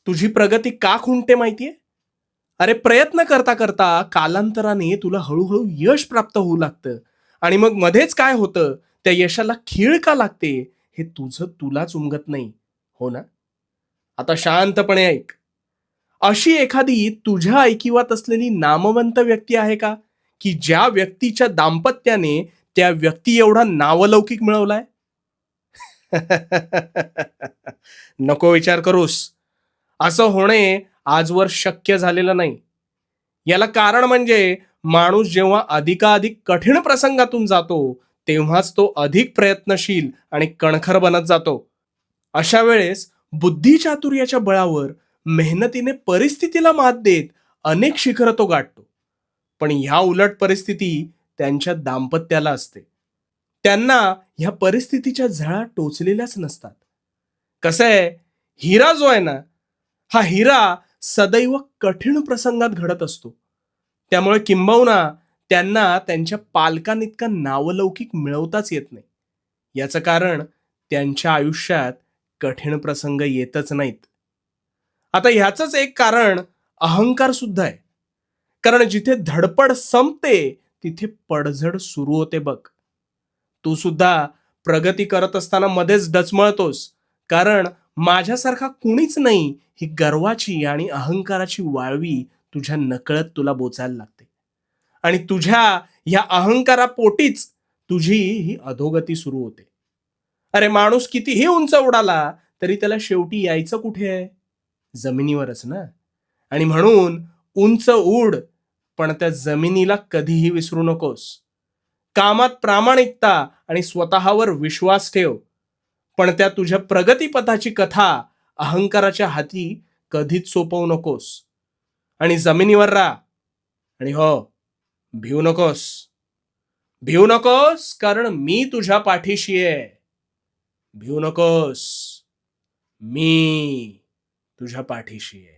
तुझी प्रगती का खुंटते माहितीये? अरे प्रयत्न करता करता कालांतराने तुला हळूहळू यश प्राप्त होऊ लागतं आणि मग मध्येच काय होतं, त्या यशाला खीळ का लागते हे तुझं तुलाच उमगत नाही. हो ना? आता शांतपणे ऐक. अशी एखादी तुझ्या ऐकिवात असलेली नामवंत व्यक्ती आहे का, की ज्या व्यक्तीच्या दाम्पत्याने त्या व्यक्ती एवढा नावलौकिक मिळवलाय? नको विचार करूस. असं होणे आजवर शक्य झालेलं नाही. याला कारण म्हणजे माणूस जेव्हा अधिकाधिक कठीण प्रसंगातून जातो, तेव्हाच तो अधिक प्रयत्नशील आणि कणखर बनत जातो. अशा वेळेस बुद्धिचातुर्याच्या बळावर मेहनतीने परिस्थितीला मात देत अनेक शिखरं तो गाठतो. पण ह्या उलट परिस्थिती त्यांच्या दाम्पत्याला असते. त्यांना ह्या परिस्थितीच्या झळा टोचलेल्याच नसतात. कसं आहे, हिरा जो आहे ना, हा हिरा सदैव कठीण प्रसंगात घडत असतो. त्यामुळे किंबहुना त्यांना त्यांच्या पालकांइतका नावलौकिक मिळवताच येत नाही. याचं कारण त्यांच्या आयुष्यात कठीण प्रसंग येतच नाहीत. आता ह्याचंच एक कारण अहंकार सुद्धा आहे. कारण जिथे धडपड संपते, तिथे पडझड सुरू होते बघ. तू सुद्धा प्रगती करत असताना मध्येच डचमळतोस. कारण माझ्यासारखा कुणीच नाही ही गर्वाची आणि अहंकाराची वाळवी तुझ्या नकळत तुला बोचायला लागते. आणि तुझ्या ह्या अहंकारापोटीच तुझी ही अधोगती सुरू होते. अरे माणूस कितीही उंच उडाला तरी त्याला शेवटी यायचं कुठे आहे? जमिनीवरच ना. आणि म्हणून उंच उड, पण त्या जमिनीला कधीही विसरू नकोस. कामात प्रामाणिकता आणि स्वतःवर विश्वास ठेव. पण त्या तुझ्या प्रगतीपथाची कथा अहंकाराच्या हाती कधीच सोपवू नकोस. आणि जमिनीवर राहा. आणि हो, भिवू नकोस. भिवू नकोस, कारण मी तुझ्या पाठीशी आहे. भिवू नकोस. मी तुझ्या पाठीशी आहे.